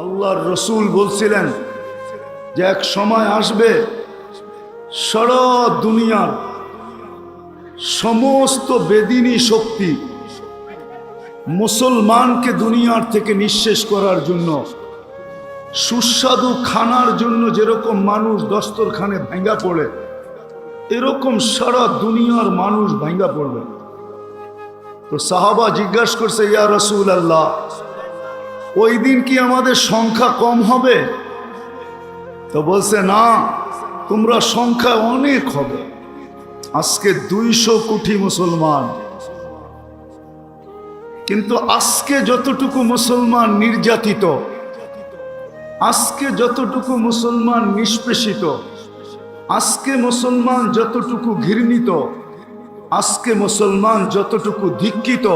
আল্লাহর রসুল বলছিলেন যে এক সময় আসবে সারা দুনিয়ার সমস্ত বেদিনী শক্তি মুসলমানকে দুনিয়ার থেকে নিঃশেষ করার জন্য, সুস্বাদু খানার জন্য যেরকম মানুষ দস্তরখানে ভাঙ্গা পড়ে, এরকম সারা দুনিয়ার মানুষ ভাঙ্গা পড়বে। তো সাহাবা জিজ্ঞাসা করছে, ইয়া রাসূল আল্লাহ, ওই দিন কি আমাদের সংখ্যা কম হবে? তো বলছে, না, তোমরা সংখ্যা অনেক হবে। আজকে 200 কোটি মুসলমান, কিন্তু আজকে যতটুকু মুসলমান নির্যাতিত, আজকে যতটুকু মুসলমান নিষ্পেষিত, আজকে মুসলমান যতটুকু ঘৃণিত, আজকে মুসলমান যতটুকু ধিক্কিত,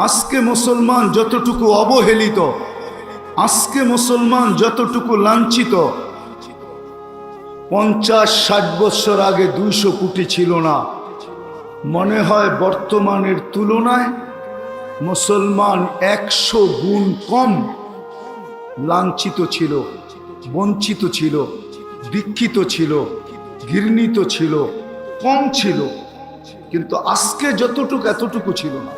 আজকে মুসলমান যতটুকু অবহেলিত, আজকে মুসলমান যতটুকু লাঞ্ছিত, 50-60 বছর আগে 200 কোটি ছিল না। মনে হয় বর্তমানের তুলনায় মুসলমান 100 গুণ কম লাঞ্ছিত ছিল, বঞ্চিত ছিল, দীক্ষিত ছিল, ঘৃণিত ছিল, কম ছিল। কিন্তু আজকে যতটুকু এতটুকু ছিল না।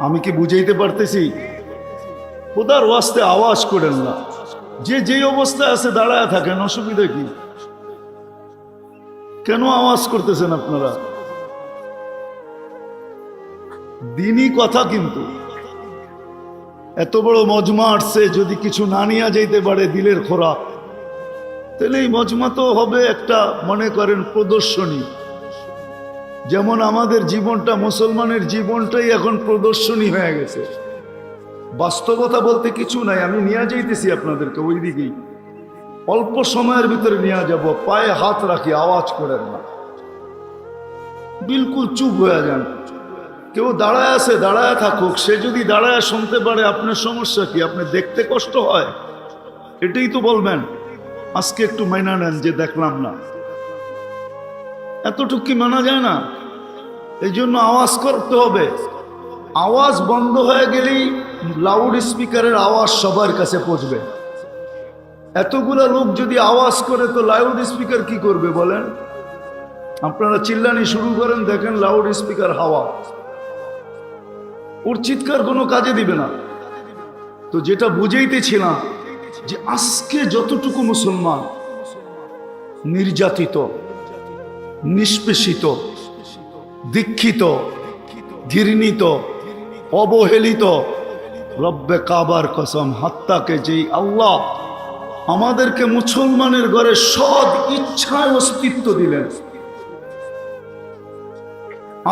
আমি কি বুঝাইতে পারতেছি? খোদার ওয়াস্তে আওয়াজ করেন না। যে যেই অবস্থায় আছে দাঁড়ায় থাকেন, অসুবিধা কি? কেন আওয়াজ করতেছেন আপনারা? দিনই কথা। কিন্তু এত বড় মজমা আসছে, যদি কিছু না নিয়ে যাইতে পারে দিলের খোরাক, তাহলে এই মজমা তো হবে একটা, মনে করেন, প্রদর্শনী। যেমন আমাদের জীবনটা, মুসলমানের জীবনটাই এখন প্রদর্শনী হয়ে গেছে। বাস্তবতা বলতে কিছু নাই। আমি নিয়ে যাইতেছি আপনাদেরকে ওই দিকেই, অল্প সময়ের ভিতরে নিয়ে যাব। পায়ে হাত রাখি, আওয়াজ করেন না, বিলকুল চুপ হয়ে যান। কেউ দাঁড়ায় আছে, দাঁড়ায় থাকুক। সে যদি দাঁড়ায় শুনতে পারে, আপনার সমস্যা কি? আপনি দেখতে কষ্ট হয়, এটাই তো বলবেন। আজকে একটু মাইনা নেন যে দেখলাম না, এতটুকু কি মানা যায় না? এই জন্য আওয়াজ করতে হবে। আওয়াজ বন্ধ হয়ে গেলেই লাউড স্পিকারের আওয়াজ সবার কাছে পৌঁছবে। এতগুলা লোক যদি আওয়াজ করে, তো লাউড স্পিকার কি করবে বলেন? আপনারা চিল্লানি শুরু করেন, দেখেন লাউড স্পিকার হাওয়া, ওর চিৎকার কোনো কাজে দিবে না। তো যেটা বুঝাইতেছিলাম, যে আজকে যতটুকু মুসলমান নির্যাতিত, নিষ্পেষিত, দীক্ষিত, ঘৃণিত, অবহেলিত, রব্বে কাবার কসম, হাত্তাকে যেই আল্লাহ আমাদেরকে মুসলমানের ঘরে সৎ ইচ্ছায় অস্তিত্ব দিলেন,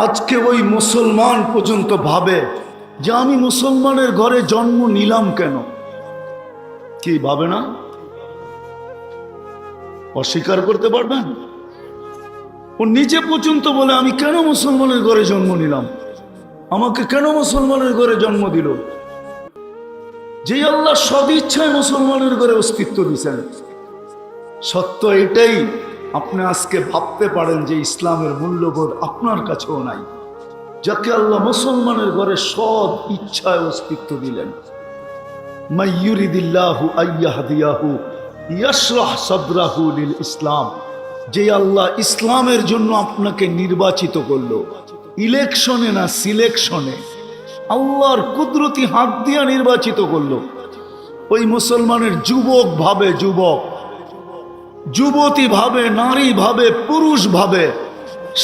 আজকে ওই মুসলমান পর্যন্ত ভাবে যে আমি মুসলমানের ঘরে জন্ম নিলাম কেন? কি ভাবে না? অস্বীকার করতে পারবেন? ও নিজে পর্যন্ত বলে, আমি কেন মুসলমানের ঘরে জন্ম নিলাম? আমাকে কেন মুসলমানের ঘরে জন্ম দিল? যে আল্লাহ সদিচ্ছায় মুসলমানের ঘরে অস্তিত্ব দিয়েছেন। সত্য এটাই, আপনি আজকে ভাবতে পারেন যে ইসলামের মূল্যবোধ আপনার কাছেও নাই, যাকে আল্লাহ মুসলমানের ঘরে সৎ ইচ্ছায় অস্তিত্ব দিলেন। মাইয়ুরিদিল্লাহু আইয়াহদিয়াহু ইয়াশরাহ সাদরাহু লিল ইসলাম। যে আল্লাহ ইসলামের জন্য আপনাকে নির্বাচিত করলো, ইলেকশনে না সিলেকশনে, আল্লাহর কুদরতি হাত দিয়া নির্বাচিত করলো, ওই মুসলমানের যুবক ভাবে, যুবক, যুবতী ভাবে, নারী ভাবে, পুরুষ ভাবে,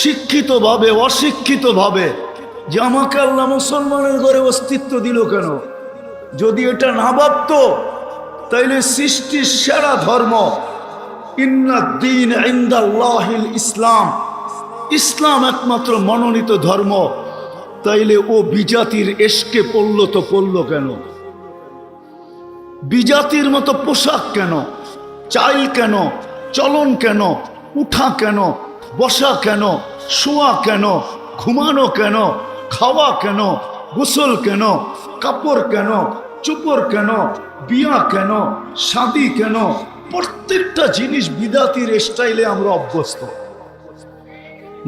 শিক্ষিত ভাবে, অশিক্ষিত ভাবে, যে আমাকে আল্লাহ মুসলমানের ঘরে অস্তিত্ব দিল কেন? যদি এটা না ভাবত, তাইলে সৃষ্টির সেরা ধর্ম ইন্নাদ-দীন ইনদাল্লাহিল ইসলাম, ইসলাম একমাত্র মনোনীত ধর্ম, তাইলে ও বিজাতির এশকে পড়ল তো পড়ল কেন? বিজাতির মতো পোশাক কেন, চাইল কেন, চলন কেন, উঠা কেন, বসা কেন, শোয়া কেন, ঘুমানো কেন, খাওয়া কেন, গোসল কেন, কাপড় কেন, চুপড় কেন, বিয়া কেন, শাদী কেন? প্রত্যেকটা জিনিস বিদাতির স্টাইলে আমরা অভ্যস্ত।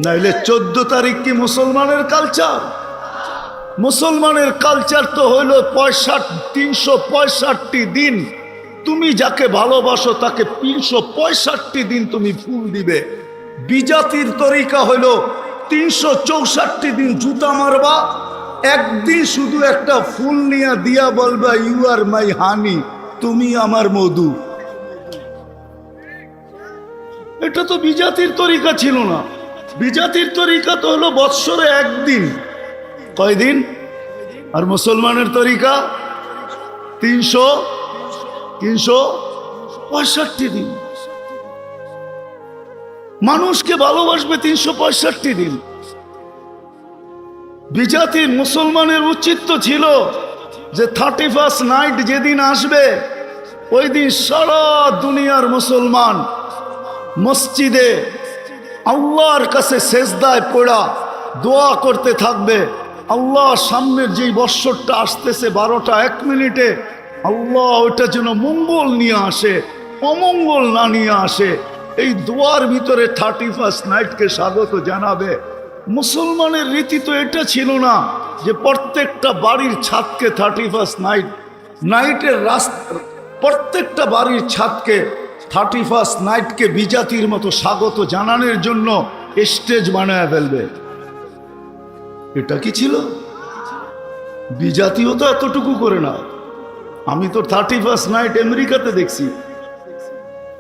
নাইলে 14 তারিখ কি মুসলমানের কালচার? মুসলমানের কালচার তো হইল 365 দিন তুমি যাকে ভালোবাসো তাকে 365 দিন তুমি ফুল দিবে। বিজাতির তরিকা হইল 364 দিন জুতা মারবা, একদিন শুধু একটা ফুল নিয়ে দিয়া বলবা ইউ আর মাই হানি, তুমি আমার মধু। এটা তো বিজাতির তরিকা ছিল না। বিজাতির তরিকা তো হলো বৎসরে একদিন। কয়দিন? আর মুসলমানের তরিকা 365 দিন। মানুষকে ভালোবাসবে 365 দিন। বিজাতির মুসলমানের উচিত তো ছিল যে 31st নাইট যেদিন আসবে ওই দিন সারা দুনিয়ার মুসলমান মসজিদে আল্লাহর কাছে সেজদায় পড়া দোয়া করতে থাকবে, আল্লাহ সামনের যেই বৎসরটা আসতেছে 12টা 1 মিনিটে আল্লাহ ওইটা যেন মঙ্গল নিয়ে আসে, অমঙ্গল না নিয়ে আসে। এই দোয়ার ভিতরে 31st নাইটকে স্বাগত জানাবে। মুসলমানের রীতি তো এটা ছিল না যে প্রত্যেকটা বাড়ির ছাদকে 31st নাইটের রাস্তা, প্রত্যেকটা বাড়ির ছাদকে 31st নাইটকে বিজাতির মতো স্বাগত জানানোর জন্য স্টেজ বানায় ফেলবে। এটা কি ছিল? বিজাতিও তো এতটুকু করে না। আমি তো 31st নাইট আমেরিকাতে দেখছি,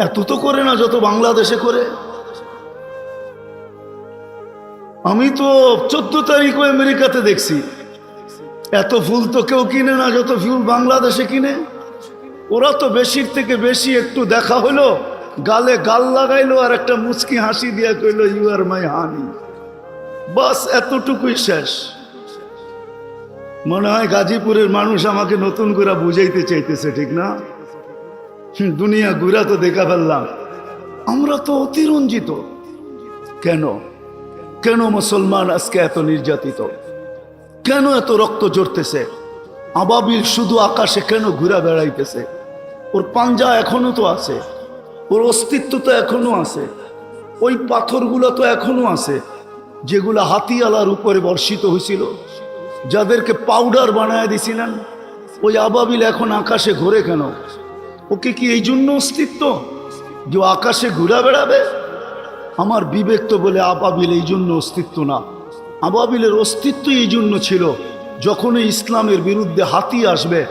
এত তো করে না যত বাংলাদেশে করে। আমি তো 14 তারিখও আমেরিকাতে দেখছি, এত ফুল তো কেউ কিনে না যত ফুল বাংলাদেশে কিনে। ওরা তো বেশির থেকে বেশি একটু দেখা হলো, গালে গাল লাগাইলো আর একটা মুচকি হাসি দিয়া কইলো ইউ আর মাই হানি, বাস এতটুকুই শেষ। মনে হয় গাজীপুরের মানুষ আমাকে নতুন করে বুঝাইতে চাইতেছে, ঠিক না? দুনিয়া ঘুরা তো দেখা ফেললাম, আমরা তো অতিরঞ্জিত। কেন কেন মুসলমান আজকে এত নির্যাতিত? কেন এত রক্ত ঝরতেছে? আবাবিল শুধু আকাশে কেন ঘুরা বেড়াইতেছে? ওর পাঞ্জা এখনো তো আছে, ওর অস্তিত্ব তো এখনো আছে, ওই পাথরগুলো তো এখনো আছে যেগুলো হাতিয়ালার উপরে বর্ষিত হয়েছিল, যাদেরকে পাউডার বানায় দিছিলেন। ওই আবাবিল এখন আকাশে ঘোরে কেন? ওকে কি এই জন্য অস্তিত্ব যে আকাশে ঘুরা বেড়াবে? আমার বিবেক তো বলে আবাবিল এই জন্য অস্তিত্ব না। আবাবিলের অস্তিত্ব এই জন্য ছিল যখন ইসলামের বিরুদ্ধে হাতি আসবে,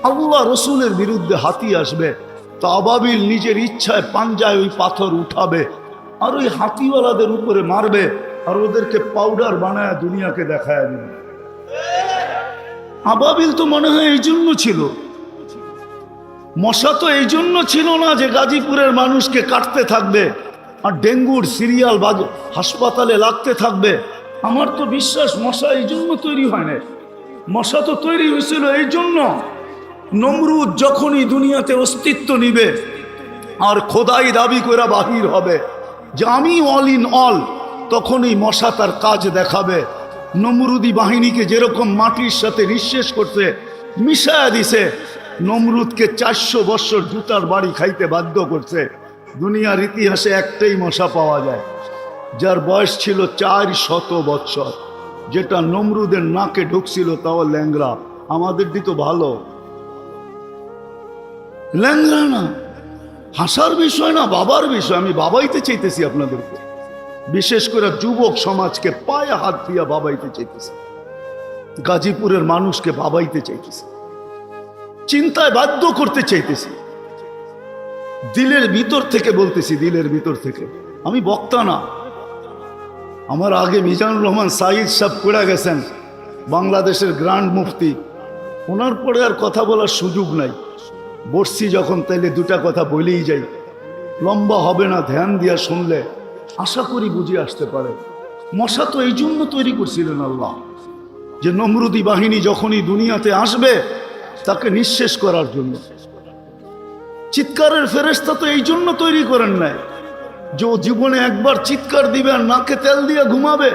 আল্লাহ রসুলের বিরুদ্ধে হাতি আসবে, তো আবাবিল নিজের ইচ্ছায় পাঞ্জায় ওই পাথর উঠাবে আর ওই হাতিওয়ালাদের উপরে মারবে আর ওদেরকে পাউডার বানায় দুনিয়াকে দেখায় দেবে। আবাবিল তো মনে হয় এই জন্য ছিল। মশা তো এই জন্য ছিল না যে গাজীপুরের মানুষকে কাটতে থাকবে আর ডেঙ্গুর সিরিয়াল হাসপাতালে লাগতে থাকবে। আমার তো বিশ্বাস মশা এই জন্য তৈরি হয় না। মশা তো তৈরি হয়েছিল এই জন্য, নমরুদ যখনই দুনিয়াতে অস্তিত্ব নিবে আর খোদাই দাবি করে বাহির হবে যে আমি অল ইন অল, তখনই মশা তার কাজ দেখাবে। নমরুদি বাহিনীকে যেরকম মাটির সাথে নিঃশেষ করতে মিশায়া দিছে, নমরুদকে 400 বছর জুতার বাড়ি খাইতে বাধ্য করছে। দুনিয়ার ইতিহাসে একটাই মশা পাওয়া যায় যার বয়স ছিল 400 বছর, যেটা নমরুদের নাকে ঢুকছিল, তাও ল্যাংরা। আমাদের দিত ভালো, ল্যাংরা না। হাসার বিষয় না, বাবার বিষয়। আমি বাবাইতে চাইতেছি আপনাদেরকে, বিশেষ করে যুবক সমাজকে পায়ে হাত দিয়া বাবাইতে চাইতেছি, গাজীপুরের মানুষকে বাবাইতে চাইতেছি, চিন্তায় বাধ্য করতে চাইতেছি। দিলের ভিতর থেকে বলতেছি, দিলের ভিতর থেকে। আমি বক্তা না। আমার আগে মিজানুর রহমান সাইদ সাহেব পড়ে গেছেন, বাংলাদেশের গ্র্যান্ড মুফতি। ওনার পরে আর কথা বলার সুযোগ নাই। বসছি যখন, তাইলে দুটা কথা বলেই যাই, লম্বা হবে না, ধ্যান দিয়া শুনলে আশা করি বুঝে আসতে পারে। মশা তো এই জন্য তৈরি করছিলেন আল্লাহ, যে নমরুদি বাহিনী যখনই দুনিয়াতে আসবে তাকে নিঃশেষ করার জন্য। চিৎকারের ফেরেশতা তো এই জন্য তৈরি করেন নাই যে ও জীবনে একবার চিৎকার দিবে আর নাকে তেল দিয়ে ঘুমাবে।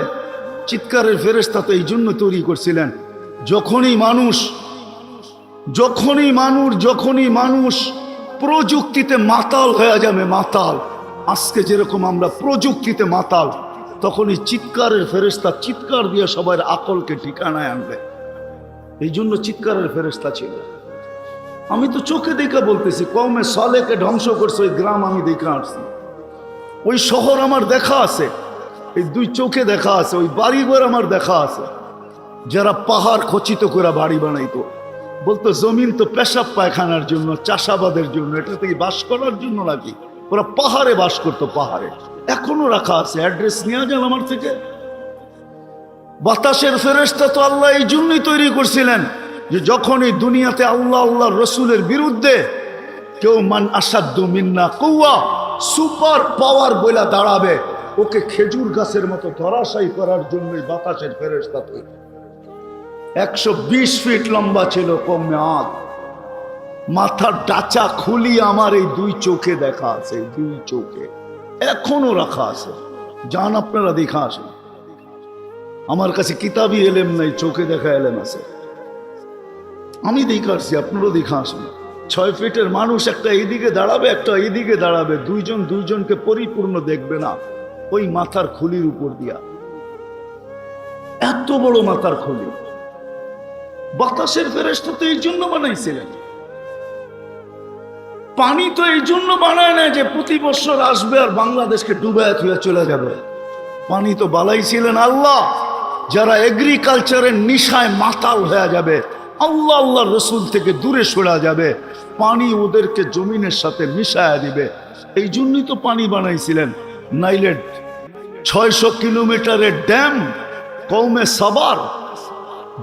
চিৎকারের ফেরেশতা তো এই জন্য তৈরি করছিলেন যখনই মানুষ প্রযুক্তিতে মাতাল হয়ে যাবে, মাতাল। আজকে যেরকম আমরা প্রযুক্তিতে মাতাল, তখনই চিৎকারের ফেরেশতা চিৎকার দিয়ে সবার আকলকে ঠিকানায় আনবে। এই জন্য চিৎকারের ফেরেশতা ছিল। আমি তো চোখে দেখা বলতেছি, কওমে সালেহকে ধ্বংস করছে ওই গ্রাম আমি দেখা আসছি, ওই শহর আমার দেখা আছে, এই দুই চোখে দেখা আছে, ওই বাড়িঘর আমার দেখা আছে। যারা পাহাড় খচিত করে বাড়ি বানাইতো, বলতো জমিন তো পেশাব পায়খানার জন্য, চাষাবাদের জন্য, এটা থেকে বাস করার জন্য নাকি? ওরা পাহাড়ে বাস করতো, পাহাড়ে এখনো রাখা আছে। অ্যাড্রেস নিয়ে যান আমার থেকে। বাতাসের ফেরেশতা তো আল্লাহ এই জন্যই তৈরি করছিলেন যে যখন এই দুনিয়াতে আল্লাহ আল্লাহ রসুলের বিরুদ্ধে কেউ মান আসাদ্দু মিন্না কুওয়া সুপার পাওয়ার বইলা দাঁড়াবে, ওকে খেজুর গাছের মতো ধরাশায়ী করার জন্যই বাতাসের ফেরেশতা তৈরি। 120 ফিট লম্বা ছিল কওমে আদ। মাথার ডাচা খুলি আমার এই দুই চোখে দেখা আছে, এই দুই চোখে এখনো রাখা আছে। যান আপনারা দেখা আসেন। আমার কাছে কিতাবি এলেম নাই, চোখে দেখা এলেম আছে। আমি দেখা আসছি, আপনারাও দেখা আসেন। 6 ফিটের মানুষ একটা এইদিকে দাঁড়াবে, একটা এইদিকে দাঁড়াবে, দুইজন দুইজনকে পরিপূর্ণ দেখবে না, ওই মাথার খুলির উপর দিয়া। এত বড় মাথার খুলি। বাতাসের ফেরেশতা তো এই জন্য বানাইছিলেন। পানি তো এই জন্য বানায় না যে প্রতি বছর আসবে আর বাংলাদেশকে ডুবায় থুয়ে চলে যাবে। পানি তো বানাইছিলেন আল্লাহ, যারা এগ্রিকালচারের নিশায় মাতাল হয়ে যাবে, আল্লাহ আল্লাহ রসুল থেকে দূরে সরা যাবে, পানি ওদেরকে জমিনের সাথে মিশায়া দিবে। এই জন্যই তো পানি বানাইছিলেন। নাইলে 600 কিলোমিটারের ড্যাম কওমে সাবার,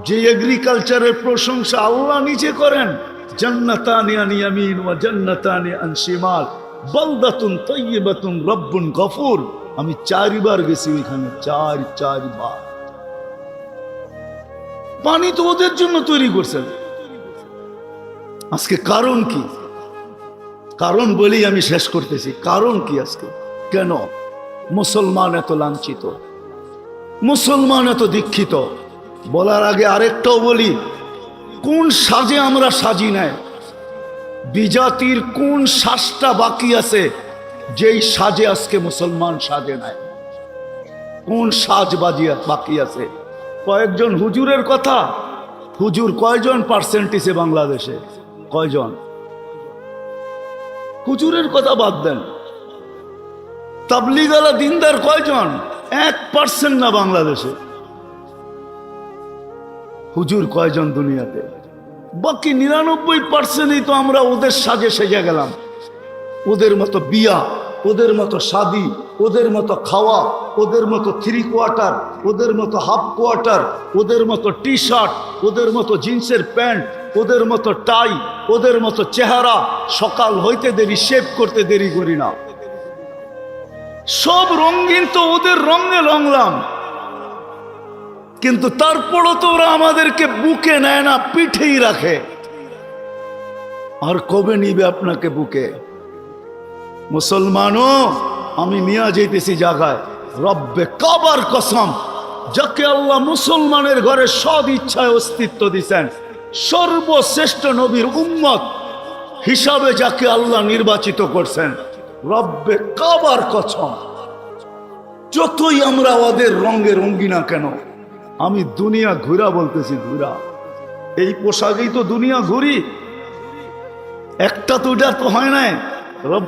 যে এগ্রিকালচারের প্রশংসা আল্লাহ নিজে করেন, জান্নাতানি আন ইয়ামিন ওয়া জান্নাতানি আন শিমাল বালদাতুন তাইয়্যিবাতুন রব্বুন গফুর। আমি 4 বার গেছি ওইখানে, 4 বার। পানি তো ওদের জন্য তৈরি করছেন। আজকে কারণ কি? কারণ বলেই আমি শেষ করতেছি। কারণ কি আজকে? কেন মুসলমান এত লাঞ্ছিত, মুসলমান এত দীক্ষিত? বলার আগে আরেকটাও বলি, কোন সাজে আমরা সাজি নাই? বিজাতির কোন সাজটা বাকি আছে যেই সাজে আজকে মুসলমান সাজে নাই? কোন সাজ বাকি আছে? কয়েকজন হুজুরের কথা। হুজুর কয়জন পার্সেন্টেজে বাংলাদেশে? কয়জন? হুজুরের কথা বাদ দেন, তাবলিগালা দিনদার কয়জন? 1% না বাংলাদেশে। হুজুর কয়জন দুনিয়াতে? বাকি 99%ই তো আমরা ওদের সাজে সেজে গেলাম। ওদের মতো বিয়া, ওদের মতো শাদি, ওদের মতো খাওয়া, ওদের মতো 3 কোয়ার্টার, ওদের মতো হাফ কোয়ার্টার, ওদের মতো টি শার্ট, ওদের মতো জিন্সের প্যান্ট, ওদের মতো টাই, ওদের মতো চেহারা। সকাল হইতে দেরি, শেভ করতে দেরি করি না। সব রঙিন তো ওদের রঙে রঙলাম, কিন্তু তারপরও তো ওরা আমাদেরকে বুকে নেয় না, পিঠেই রাখে। আর কবে নিবে আপনাকে বুকে? মুসলমানও আমি নিয়ে যেতেছি জায়গায়, রব্বে কাবার কসম, যাকে আল্লাহ মুসলমানের ঘরে সদ ইচ্ছায় অস্তিত্ব দিচ্ছেন, সর্বশ্রেষ্ঠ নবীর উম্মত হিসাবে যাকে আল্লাহ নির্বাচিত করছেন, রব্বে কাবার কসম, যতই আমরা ওদের রঙে রঙ্গি না কেন, আমি দুনিয়া ঘুরা বলতেছি, ঘুরা। এই পোশাকেই তো দুনিয়া ঘুরি। একটা তো এটা তো হয় নাই। রব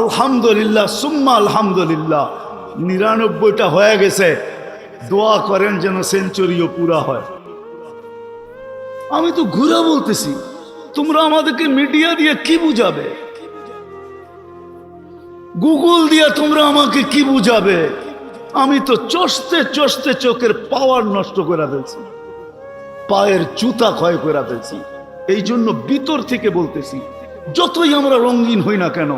আলহামদুলিল্লাহ সুম্মা আলহামদুলিল্লাহ, 99টা হয়ে গেছে। দোয়া করেন যেন সেঞ্চুরিও পুরা হয়। আমি তো ঘুরা বলতেছি, তোমরা আমাদেরকে মিডিয়া দিয়ে কি বুঝাবে? গুগল দিয়ে তোমরা আমাকে কি বুঝাবে? আমি তো চষতে চষতে চোখের পাওয়ার নষ্ট করে ফেলছি, পায়ের জুতা ক্ষয় করে ফেলছি। এই জন্য ভিতর থেকে বলতেছি, যতই আমরা রঙিন হই না কেন,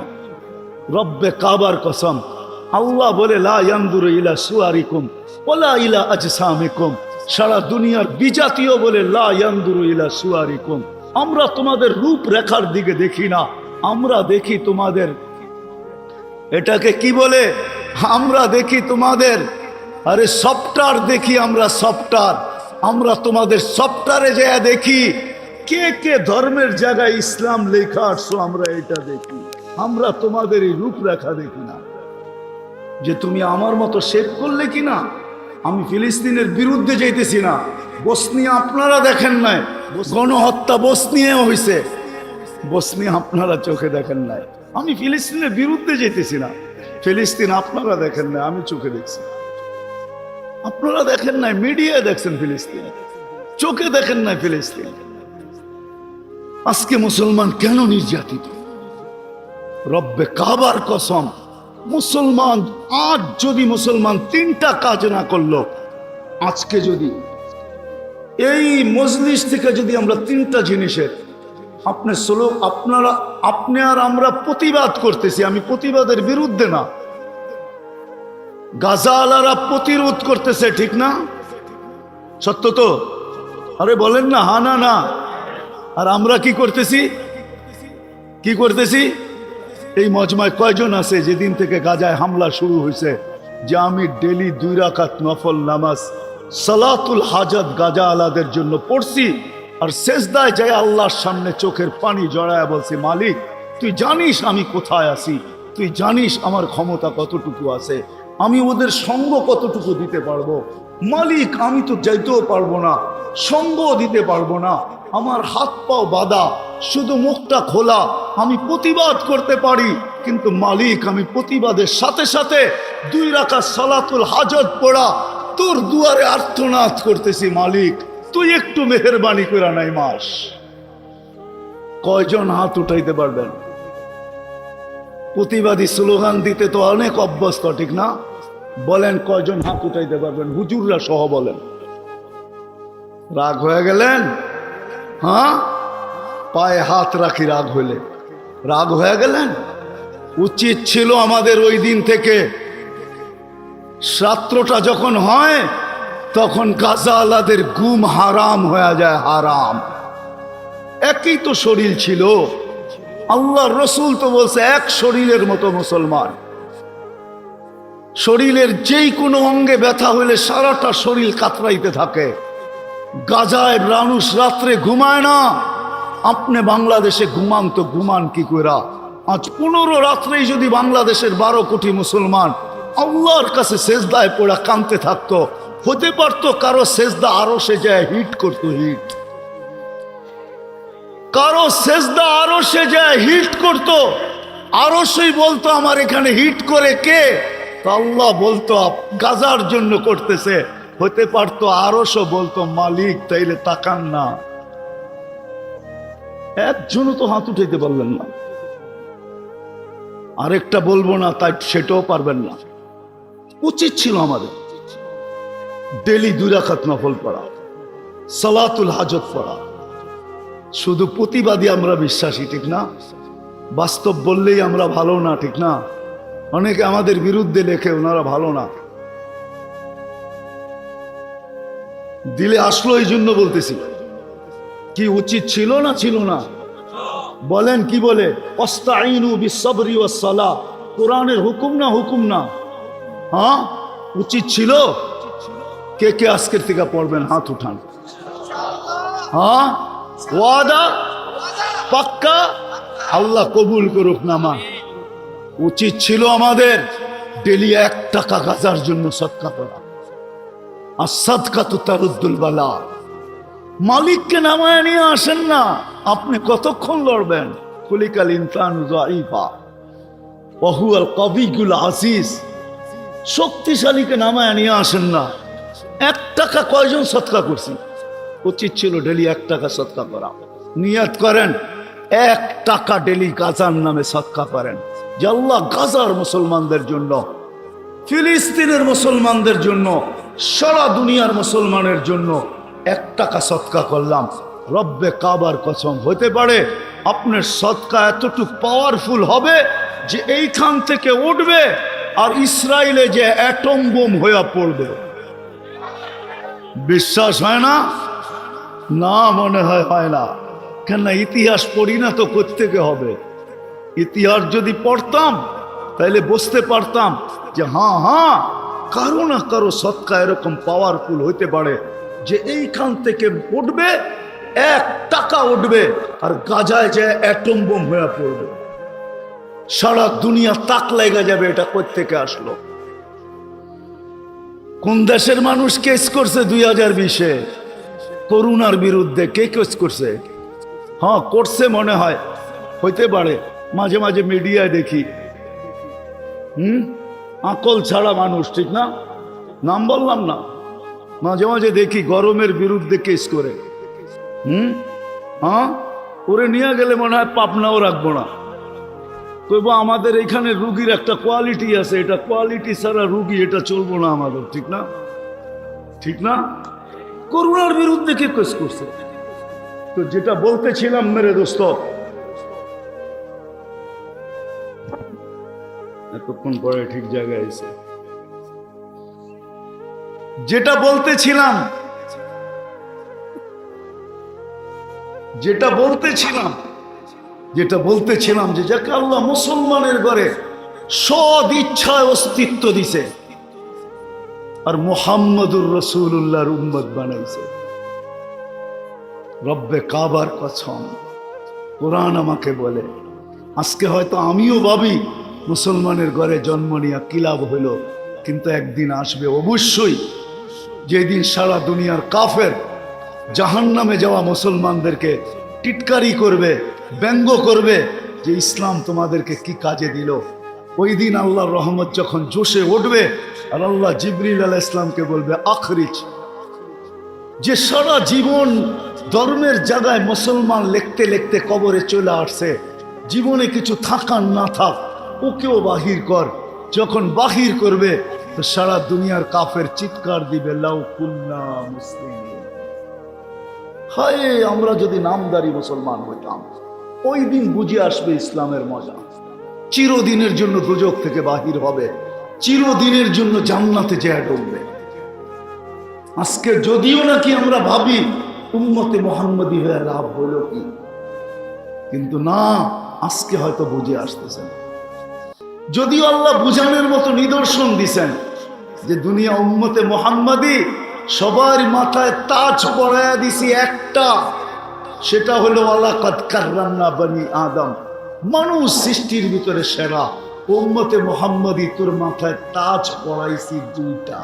রব্বে কাবার কসম, আল্লাহ বলে লা ইয়ানজুরু ইলা সুয়ারিকুম ওয়ালা ইলা আজসামিকুম। সারা দুনিয়ার বিজাতীয় বলে লা ইয়ানজুরু ইলা সুয়ারিকুম, আমরা তোমাদের রূপ রেখার দিকে দেখি না, আমরা দেখি তোমাদের, এটাকে কি বলে, আমরা দেখি তোমাদের, আরে সফটওয়্যার দেখি আমরা, সফটওয়্যার। আমরা তোমাদের সফটওয়্যারে যা দেখি কে কে ধর্মের জায়গায় ইসলাম লেখা আসছো, আমরা এটা দেখি। আমরা তোমাদের এই রূপরেখা দেখি না, যে তুমি আমার মতো শেভ করলে কিনা। আমি ফিলিস্তিনের বিরুদ্ধে যাইতেছি না, বসনিয়া আপনারা দেখেন নাই, গণহত্যা বসনিয়ে হয়েছে, বসনি আপনারা চোখে দেখেন নাই। আমি ফিলিস্তিনের বিরুদ্ধে যেতেছি না, ফিলিস্তিন আপনারা দেখেন নাই, আমি চোখে দেখছি। আপনারা দেখেন নাই, মিডিয়ায় দেখছেন ফিলিস্তিন, চোখে দেখেন নাই ফিলিস্তিন। আজকে মুসলমান কেন নির্যাতিত? রব্বে কাবার কসম, মুসলমান আজ যদি মুসলমান 3টা কাজ না করলো, আজকে যদি এই মজলিস থেকে যদি আমরা 3টা জিনিসের আপনি আর আমরা প্রতিবাদ করতেছি, আমি প্রতিবাদের বিরুদ্ধে না, গাজাওয়ালারা প্রতিরোধ করতেছে, ঠিক না? সত্য তো? আরে বলেন না হা না না। আর আমরা কি করতেছি? কি করতেছি? এই মজমায় কয়জন আছে যেদিন থেকে গাজায় হামলা শুরু হয়েছে যে আমি ডেলি 2 রাকাত নফল নামাজ সালাতুল হাজাত গাজা আলাদের জন্য পড়ছি, আর সেজদায় যায় আল্লাহর সামনে চোখের পানি জড়ায় বলছি, মালিক তুই জানিস আমি কোথায় আছি, তুই জানিস আমার ক্ষমতা কতটুকু আছে, আমি ওদের সঙ্গ কতটুকু দিতে পারবো। মালিক আমি তো যাইতেও পারবো না, সঙ্গ দিতে পারবো না, আমার হাত পাও বাঁধা, শুধু মুখটা খোলা, আমি প্রতিবাদ করতে পারি, কিন্তু মালিক আমি প্রতিবাদের সাথে সাথে 2 রাকাত সালাতুল হাজত পড়া তোর দুয়ারে আর্তনাদ করতেছি, মালিক তুই একটু মেহেরবানি করে নাই মাস। কয়জন হাত উঠাইতে পারবেন? প্রতিবাদী স্লোগান দিতে তো অনেক অভ্যস্ত, ঠিক না? বলেন কয়জন হাত উঠাইতে পারবেন? হুজুররা সহ বলেন। রাগ হয়ে গেলেন? হ্যাঁ, পায়ে হাত রাখি রাগ হইলে। রাগ হয়ে গেলেন? উচিত ছিল আমাদের ওই দিন থেকে, রাত্রটা যখন হয় তখন গাজাওয়ালাদের ঘুম হারাম হয়ে যায়, হারাম। একই তো শরীর ছিল, আল্লাহর রসুল তো বলছে এক শরীরের মতো মুসলমান। শরীরের যেই কোনো অঙ্গে ব্যথা হইলে সারাটা শরীর কাতরাইতে থাকে। গাজায় মানুষ রাত্রে ঘুমায় না, আপনি বাংলাদেশে ঘুমান তো ঘুমান কি কইরা? আজ 15 রাত্রেই যদি বাংলাদেশের 12 কোটি মুসলমান আল্লাহর কাছে সেজদায় পড়া কাঁদতে থাকতো, হতে পারতো কারো সেজদা আরো সে যায় হিট করতো, হিট, কারো সেজদা আরো সে যায় হিট করতো, আরো সেই বলতো আমার এখানে হিট করে কে? আল্লাহ বলতো গাজার জন্য করতেছে। হতে পারতো আরো সে বলতো মালিক তাইলে তাকান না। একজনও তো হাত উঠাইতে পারলেন না। আরেকটা বলবো না তাই সেটাও পারবেন না। উচিত ছিল আমাদের ডেলি 2 রাকাত নফল পড়া, সালাতুল হাজত পড়া। শুধু প্রতিবাদী আমরা বিশ্বাসী, ঠিক না? বাস্তব বললেই আমরা ভালো না, ঠিক না? অনেকে আমাদের বিরুদ্ধে লেখে ওনারা ভালো না, দিলে আসলো এই জন্য বলতেছি। কি উচিত ছিল না ছিল না? বলেন কি বলে? ওয়াস্তাঈনু বিসসবরি ওয়াসসালাহ, কোরআনের হুকুম না হুকুম না? হ্যাঁ, উচিত ছিল। কে কে আজকের থেকে পড়বেন? হাত উঠান। হ্যাঁ, ওয়াদা পাক্কা? আল্লাহ কবুল করুক নামা। উচিত ছিল আমাদের ডেলি 1 টাকা গাজার জন্য সদকা করা। আর সদকা তো তারুদ্দুল বালা। মালিককে নামায় নিয়ে আসেন না, আপনি কতক্ষণ লড়বেন? খুলিকাল ইনসানু যায়ীফা ওয়া হুয়াল কাবিয়ুল আজিজ। শক্তিশালীকে নামায় নিয়ে আসেন না। 1 টাকা কয়জন সদকা করছি? উচিত ছিল ডেলি 1 টাকা সদকা করা। নিয়ত করেন 1 টাকা ডেলি গাজার নামে সদকা করেন, যে আল্লাহ গাজার মুসলমানদের জন্য, ফিলিস্তিনের মুসলমানদের জন্য, সারা দুনিয়ার মুসলমানের জন্য 1 টাকা সদকা করলাম। রব্বে কাবার কসম, হতে পারে আপনার সদকা এতটুকু পাওয়ারফুল হবে যে এইখান থেকে উঠবে আর ইসরায়েলে যে অ্যাটম বোম হয়ে পড়বে। বিশ্বাস হয় না? না, মনে হয় না। কেন? ইতিহাস পড়ি না তো কোত্থেকে হবে? ইতিহাস যদি পড়তাম তাহলে বুঝতে পারতাম যে হ্যাঁ কারো না কারো সদকা এরকম পাওয়ারফুল হইতে পারে যে এইখান থেকে উঠবে, 1 টাকা উঠবে আর গাজায় যে অ্যাটম বোম হয়ে পড়বে। সারা দুনিয়া তাক লেগে যাবে এটা কোত্থেকে আসলো। কোন দেশের মানুষ কেস করছে 2020-এ? করুণার বিরুদ্ধে কে কেস করছে? হ্যাঁ করছে মনে হয়, হইতে পারে। মাঝে মাঝে মিডিয়ায় দেখি আকল ছাড়া মানুষ, ঠিক না? নাম বললাম না। মাঝে মাঝে দেখি গরমের বিরুদ্ধে কেস করে। হ্যাঁ, ওরে নিয়ে গেলে মনে হয় পাপনাও রাখবো না। তবু আমাদের এখানে রুগীর একটা কোয়ালিটি আছে, এটা কোয়ালিটি ছাড়া রুগী, এটা চলবো না আমাদের, ঠিক না? ঠিক না? করুণার বিরুদ্ধে কে কেস করছে? তো যেটা বলতেছিলাম মেরে দোস্ত, এতক্ষণ পরে ঠিক জায়গায় এসে যেটা বলতেছিলাম যে যাকে আল্লাহ মুসলমানের ঘরে সদ ইচ্ছায় অস্তিত্ব দিছে আর মুহাম্মদুর রাসূলুল্লাহর উম্মত বানাইছে। রব্বে কাবার কসম, কোরআন আমাকে বলে, আজকে হয়তো আমিও ভাবি মুসলমানের ঘরে জন্ম নিয়ে কি লাভ হইল, কিন্তু একদিন আসবে অবশ্যই যেদিন সারা দুনিয়ার কাফের জাহান্নামে যাওয়া মুসলমানদেরকে টিটকারি করবে, ব্যঙ্গ করবে যে ইসলাম তোমাদেরকে কি কাজে দিল। ওই দিন আল্লাহর রহমত যখন জোশে উঠবে আর আল্লাহ জিবরিল আলাইহিস সালামকে বলবে আখরিজ, যে সারা জীবন ধর্মের জায়গায় মুসলমান লিখতে লিখতে কবরে চলে আসছে, জীবনে কিছু থাকার না থাক ওকেও বাহির কর। যখন বাহির করবে তো সারা দুনিয়ার কাফের চিৎকার দিবে লাউ কুন্না মুসলিমিন, হায় আমরা যদি নামদারি মুসলমান হইতাম। ওই দিন বুঝে আসবে ইসলামের মজা। চিরদিনের জন্য দুজক থেকে বাহির হবে, চিরদিনের জন্য জান্নাতে যেয়ে ঢুকবে। আজকে যদিও নাকি আমরা ভাবি উম্মতে মুহাম্মদী হয়ে লাভ হলো কি, কিন্তু না, আজকে হয়তো বুঝে আসতেছেন। যদিও আল্লাহ বুঝানোর মতো নিদর্শন দিছেন যে দুনিয়া উম্মতে মুহাম্মদী সবার মাথায় তাজ পরায়া দিছি একটা, সেটা হলো ওয়ালাকাদ কাররামনা বনি আদম, মানুষ সৃষ্টির ভিতরে সেরা। উম্মতে মুহাম্মদী তোর মাথায় তাজ পরাইছি দুইটা।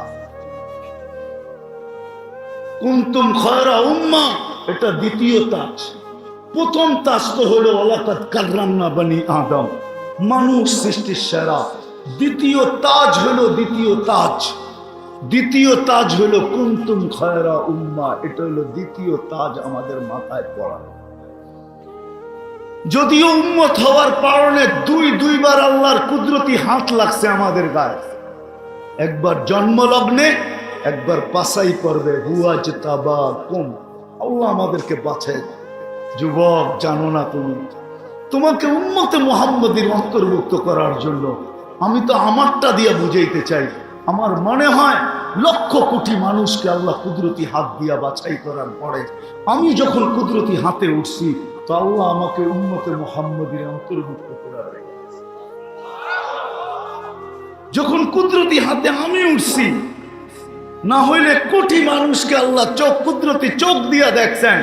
কুনতুম খায়রা উম্মাহ, এটা দ্বিতীয় তাজ। প্রথম তাজ তো হলো ওয়ালাকাদ কাররামনা বনি আদম, মানুষ সৃষ্টির সেরা। দ্বিতীয় তাজ হলো দ্বিতীয় তাজ হলো কুনতুম খায়রা উম্মাহ, এটা হলো দ্বিতীয় তাজ আমাদের মাথায় পড়ানো। যদিও উম্মত হওয়ার কারণে দুইবার আল্লাহর কুদরতি হাত লাগছে আমাদের গায়ে, একবার জন্মলগ্নে, একবার বাছাই করবে হুয়াজতাবাকুম, আল্লাহ আমাদেরকে বাছাই। যুবক জানো না তোমাকে উম্মতে মুহাম্মদীর অন্তর্ভুক্ত করার জন্য আমি তো আমারটা দিয়ে বুঝাইতে চাই। আমার মনে হয় লক্ষ কোটি মানুষকে আল্লাহ কুদরতি হাত দিয়া বাছাই করার পরে আমি যখন কুদরতি হাতে উঠছি তো আল্লাহ আমাকে উম্মতে মুহাম্মদীর অন্তর্ভুক্ত করার, যখন কুদরতি হাতে আমি উঠছি, না হইলে কোটি মানুষকে আল্লাহ কুদরতি চোখ দিয়া দেখছেন,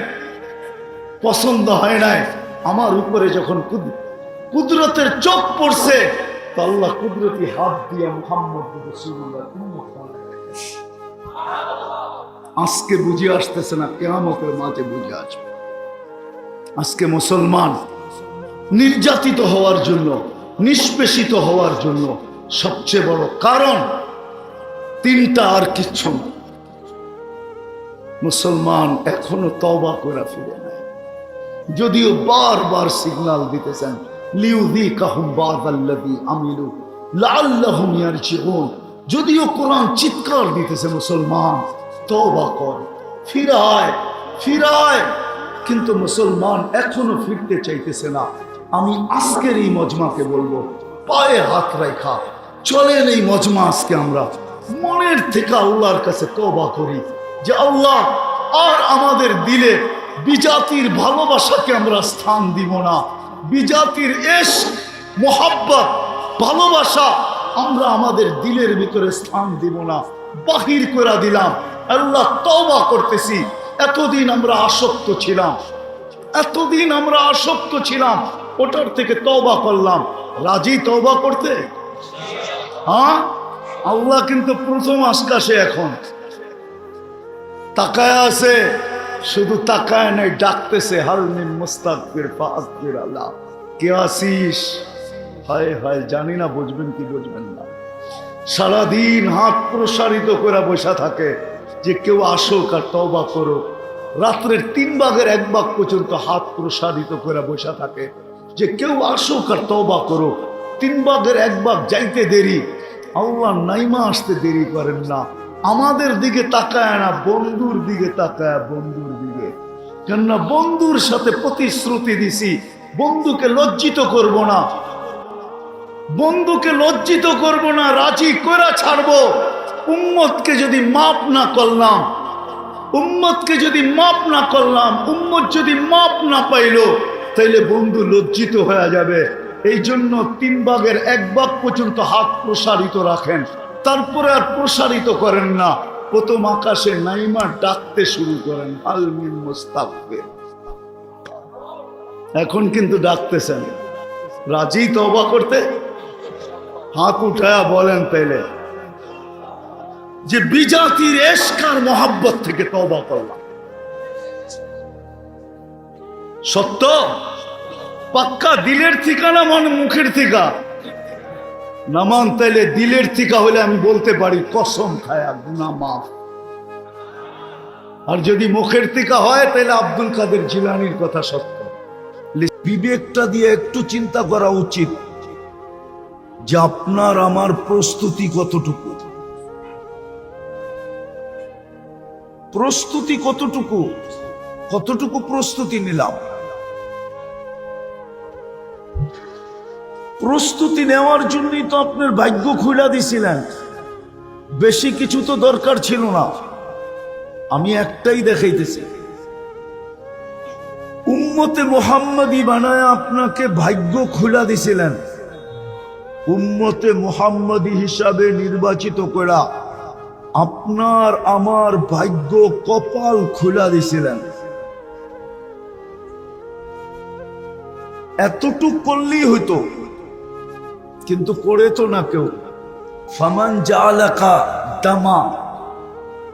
পছন্দ হয় নাই। আমার উপরে যখন কুদরতের চোখ পড়ছে তো আল্লাহ কুদরতি হাত দিয়ে মুহাম্মদ রাসূলুল্লাহ আজকে বুঝে আসতেছে না, কিয়ামতের মাঝে বুঝে আসবে। আজকে মুসলমান নির্যাতিত হওয়ার জন্য, নিষ্পেষিত হওয়ার জন্য সবচেয়ে বড় কারণ তিনটা, আর কিচ্ছু না। মুসলমান এখনো তওবা করে ফিরে নাই, যদিও বারবার সিগন্যাল দিতেছেন লিউযীকাহুম বাযাল্লাযী আমিলু লাআল্লাহুম ইয়ারজিউন, যদিও কোরআন চিৎকার দিতেছে মুসলমান তওবা কর, ফিরায়, কিন্তু মুসলমান এখনো ফিরতে চাইতেছে না। আমি আজকের এই মজমাকে বলবো, পায়ে হাত রাখা চলেন এই মজমা আজকে আমরা মনের থেকে আল্লাহর কাছে তওবা করি যে আল্লাহ আর আমাদের দিলে বিজাতির ভালোবাসাকে আমরা স্থান দিব না, বিজাতির ইশক মোহাব্বত ভালোবাসা আমরা আমাদের দিলের ভিতরে স্থান দিব না, বাহির করে দিলাম। আল্লাহ তওবা করতেছি, এতদিন আমরা আসক্ত ছিলাম, ওটার থেকে তওবা করলাম। রাজি তওবা করতে? হ্যাঁ, আল্লাহ কিন্তু প্রথম আকাশে এখন তাকায় আছে, শুধু তাকায় নাই, ডাকতেছে হাল মিন মুস্তাগফির ফাগফির আল্লাহ, কে আসিস? হায় হায়, জানি না বুঝবেন কি বুঝবেন না। সারাদিন হাত প্রসারিত করে বসা থাকে যে কেউ আসুক আর তওবা করো। রাত্রের 3 ভাগের 1 ভাগ পর্যন্ত হাত প্রসারিত করে বসা থাকে যে কেউ আসুক আর তওবা করো। 3 ভাগের 1 ভাগ যাইতে দেরি, আল্লাহ নাইমা আসতে দেরি করেন না। আমাদের দিকে তাকায় না, বন্ধুর দিকে তাকায়, বন্ধুর দিকে। কেননা বন্ধুর সাথে প্রতিশ্রুতি দিছি বন্ধুকে লজ্জিত করব না, বন্ধুকে লজ্জিত করব না, রাজি করে ছাড়বো। উম্মতকে যদি মাপ না করলাম, উম্মতকে যদি মাপ না করলাম, উম্মত যদি মাপ না পাইল, তাইলে বন্ধু লজ্জিত হয়ে যাবে। এই জন্য 3 ভাগের 1 ভাগ পর্যন্ত হাত প্রসারিত রাখেন, তারপরে আর প্রসারিত করেন না। প্রথম আকাশে নাইমা ডাকতে শুরু করেন হাল মিন মুস্তাগফির। এখন কিন্তু ডাকতেছেন, রাজি তওবা করতে? হাত উঠায়া বলেন তাইলে যে বিজাতির এশকার মোহাব্বত থেকে তওবা করলাম। সত্য পাক্কা দিলের ঠিকানা, মানে মুখের ঠিকা নামান? তাইলে দিলের ঠিকা হলে আমি বলতে পারি কসম খায়া গুনাহ মাফ। আর যদি মুখের ঠিকা হয় তাহলে আব্দুল কাদের জিলানির কথা সত্য। বিবেকটা দিয়ে একটু চিন্তা করা উচিত যে আপনার আমার প্রস্তুতি কতটুকু, প্রস্তুতি কতটুকু, কতটুকু প্রস্তুতি নিলাম। প্রস্তুতি নেওয়ার জন্যই তো আপনার ভাগ্য খুলে দিছিলেন, বেশি কিছু তো দরকার ছিল না। আমি একটাই দেখাইতেছি, উম্মতে মুহাম্মাদি বানায় আপনাকে ভাগ্য খুলে দিছিলেন, উম্মতে মুহাম্মাদি হিসাবে নির্বাচিত করা আপনার আমার ভাগ্য কপাল খুলে দিছিলেন। এতটুক করলেই হইতো, কিন্তু করে তো না কেউ। ফামান জাআলাকা দামা,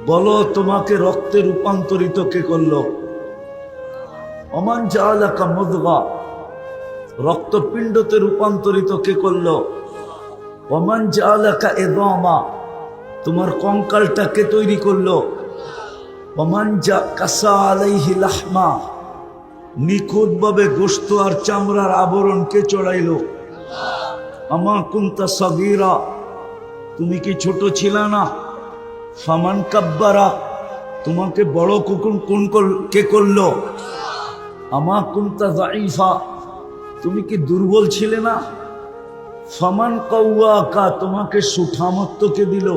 বলো তোমাকে রক্তে রূপান্তরিত কে করলো? ওমান জাআলাকা মুদগা, রক্তপিণ্ডতে রূপান্তরিত কে করলো? ওমান জাআলাকা ইযামা, তোমার কঙ্কালটা কে তৈরি করলো? ওমান জা কাসা আলাইহি লাহমা, নিখুঁতভাবে গোশত আর চামড়ার আবরণ কে চড়াইলো? আমা কুনতা সাগীরা, তুমি কি ছোট ছিলা না? ফামান কাব্বারা, তোমাকে বড় কে করলো? আমা কুনতা যায়ীফা, তুমি কি দুর্বল ছিলে না? ফামান কাওয়াকা, তোমাকে সুঠামত্ব কে দিল?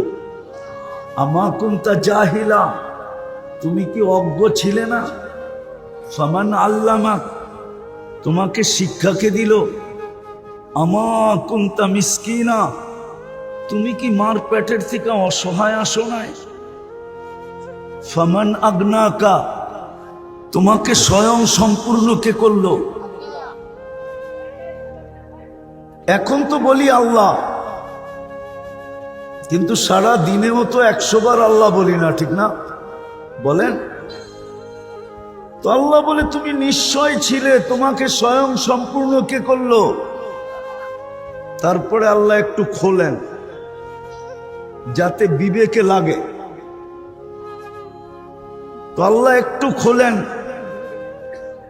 আমা কুনতা জাহিলা, তুমি কি অজ্ঞ ছিলে না? ফামান আল্লামাক, তোমাকে শিক্ষাকে দিল? আমা কুনতা মিসকিনা, তুমি কি মার পেটের থেকে অসহায় আসো নাই? ফামান আগনাকা, তোমাকে স্বয়ং সম্পূর্ণ কে করলো? এখন তো বলি আল্লাহ, কিন্তু সারা দিনেও তো 100 বার আল্লাহ বলি না, ঠিক না? বলেন তো। আল্লাহ বলে তুমি নিশ্চয় ছিলে, তোমাকে স্বয়ং সম্পূর্ণ কে করলো? তারপরে আল্লাহ একটু খোলেন যাতে বিবেকে লাগে, তো আল্লাহ একটু খোলেন,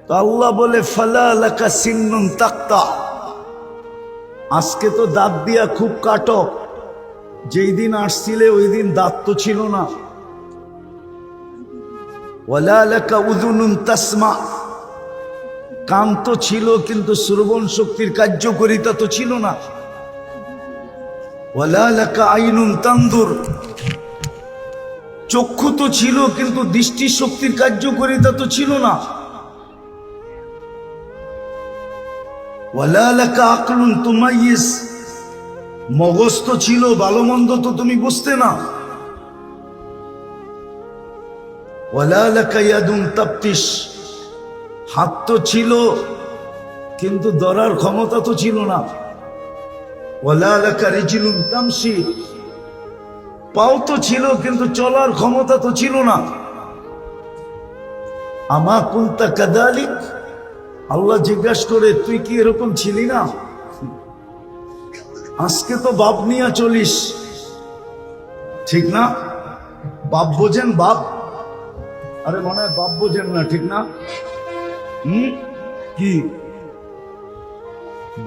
তো আল্লাহ বলে ফালা লাকা সিন্নুন তাক্তা, আজকে তো দাঁত দিয়া খুব কাটো, যেই দিন আসছিলে ওই দিন দাঁত তো ছিল না। ওয়ালা লাকা উযুনুন তাসমা, কান তো ছিল কিন্তু শ্রবণ শক্তির কার্যকারিতা তো ছিল না। ওয়ালা লাকা আইনুন তানদুর, চক্ষু তো ছিল কিন্তু দৃষ্টি শক্তির কার্যকারিতা তো ছিল না। ওয়ালা লাকা আকলুন তুমাইয়িজ, মগজ তো ছিল, ভালো মন্দ তো তুমি বুঝতে না। ওয়ালা লাকা ইয়াদুন তাবতিশ, হাত তো ছিল কিন্তু ধরার ক্ষমতা তো ছিল না। ওয়ালা লাকা রিজলুন তামশি, পাও তো ছিল কিন্তু চলার ক্ষমতা তো ছিল না। আমা কুনতা কাযালিক, আল্লাহ জিজ্ঞাসা করে তুই কি এরকম ছিলি না? আজকে তো বাপ নিয়ে চলিস, ঠিক না? বাপ বোঝেন? বাপ, আরে মনে হয় বাপ বোঝেন না, ঠিক না? কি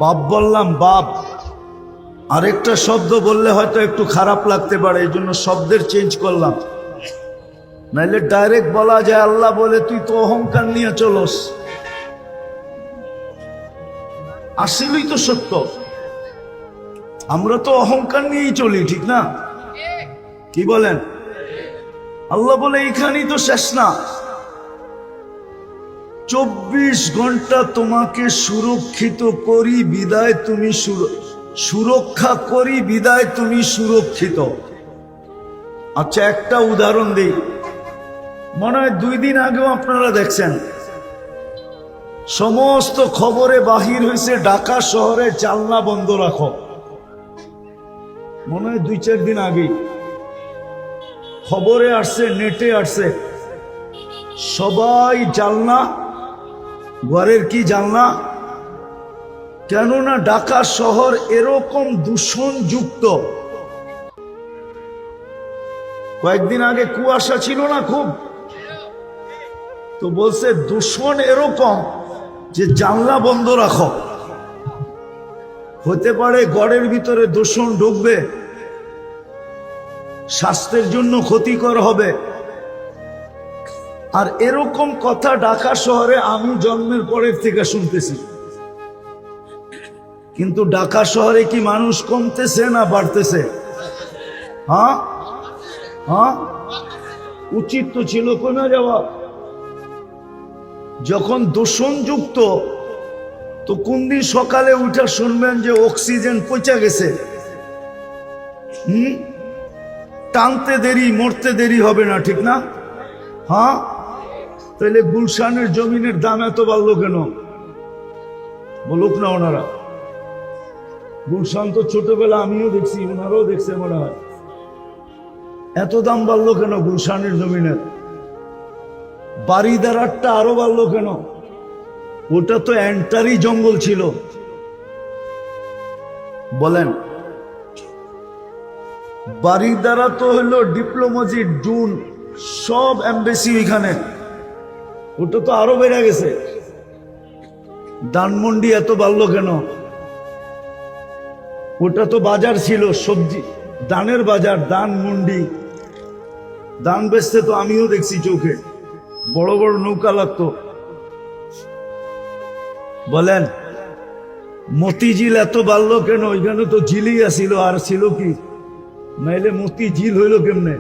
বাপ বললাম? বাপ আরেকটা শব্দ বললে হয়তো একটু খারাপ লাগতে পারে, এই জন্য শব্দের চেঞ্জ করলাম। নাইলে ডাইরেক্ট বলা যায় আল্লাহ বলে তুই তো অহংকার নিয়ে চলস। আসলেই তো সত্য, আমরা তো অহংকার নিয়েই চলি, ঠিক না? কি বলেন? আল্লাহ বলে এইখানেই তো শেষ না, 24 ঘন্টা তোমাকে সুরক্ষিত করি বিদায় তুমি সুরক্ষা করি বিদায় তুমি সুরক্ষিত। আচ্ছা একটা উদাহরণ দিই, মনে হয় 2 দিন আগেও আপনারা দেখছেন সমস্ত খবরে বাহির হয়েছে ঢাকা শহরে জানলা বন্ধ রাখো। মনে হয় 2-4 দিন আগে খবরে আসছে, নেটে আসছে, সবাই জানলা, ঘরের কি জানলা, কেননা ঢাকা শহর এরকম দূষণযুক্ত। কয়েকদিন আগে কুয়াশা ছিল না খুব, তো বলছে দূষণ এরকম যে জানলা বন্ধ রাখো। হতে পারে ঘরের ভিতরে দূষণ ঢুকবে, স্বাস্থ্যের জন্য ক্ষতিকর হবে। আর এরকম কথা ঢাকা শহরে আমি জন্মের পরের থেকে শুনতেছি। কিন্তু ঢাকা শহরে কি মানুষ কমতেছে না বাড়তেছে? হ্যাঁ হ্যাঁ, উচিত তো ছিল কমে যাওয়া। যখন দূষণযুক্ত, তো কোন দিন সকালে উঠে শুনবেন যে অক্সিজেন পচে গেছে, টানতে দেরি, মরতে দেরি হবে না, ঠিক না? হ্যাঁ, তাহলে গুলশানের জমিনের দাম এত বাড়লো কেন? বলুক না ওনারা। গুলশান তো ছোটবেলা আমিও দেখছি, ওনারাও দেখছে মনে হয়। এত দাম বাড়লো কেন গুলশানের জমিনের? বাড়িদারারটা আরো বাড়লো কেন? ওটা তো এন্টারি জঙ্গল ছিল। বলেন, বাড়িদারা তো হলো ডিপ্লোমাজি, জুন সব এমবেসি ওইখানে, ওটা তো আরো বেড়ে গেছে। ধানমন্ডি এত বাড়লো কেন? ওটা তো বাজার ছিল, সবজি দানের বাজার, ধানমন্ডি। ধান বেচতে তো আমিও দেখছি চোখে, বড় বড় নৌকা লাগতো। বলেন, মতিঝিল এত বাড়লো কেন? ওইখানে তো ঝিলই আসিল, আর ছিল কি? নাইলে মতিঝিল হইল কেমনে?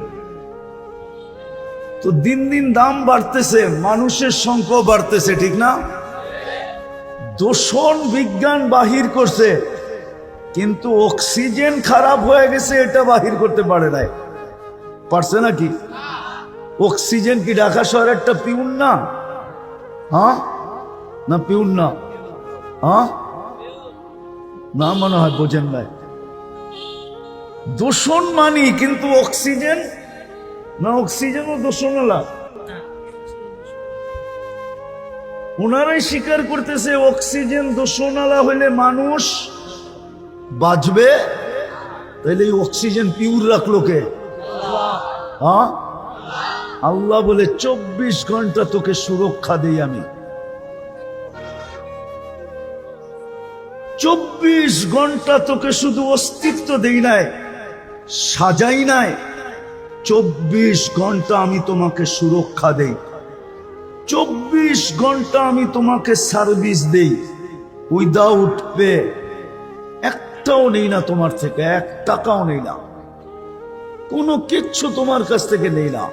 তো দিন দিন দাম বাড়তেছে, মানুষের সংখ্যা বাড়তেছে, ঠিক না? দূষণ বিজ্ঞান বাহির করছে, কিন্তু অক্সিজেন খারাপ হয়ে গেছে এটা বাহির করতে পারে নাই। পারছে নাকি? অক্সিজেন কি ঢাকা শহরের একটা পিউন না? হ্যাঁ না, পিউন না? হ্যাঁ না, মনে হয় বোঝেন নাই। দূষণ মানি, কিন্তু অক্সিজেন না, অক্সিজেনও দূষণ হলা। ওনারাই স্বীকার করতেছে অক্সিজেন দূষণালা হইলে মানুষ বাঁচবে। তাইলে এই অক্সিজেন পিউর রাখলো কে? হ্যাঁ, আল্লাহ বলে 24 ঘন্টা তোকে সুরক্ষা দেই আমি। 24 ঘন্টা তোকে শুধু অস্তিত্ব দেই নাই, সাজাই নাই, 24 ঘন্টা আমি তোমাকে সুরক্ষা দেই, 24 ঘন্টা আমি তোমাকে সার্ভিস দেই। উইদাউট পে, একটাও নেই না তোমার থেকে, 1 টাকাও নেই না, কোনো কিচ্ছু তোমার কাছ থেকে নেই না,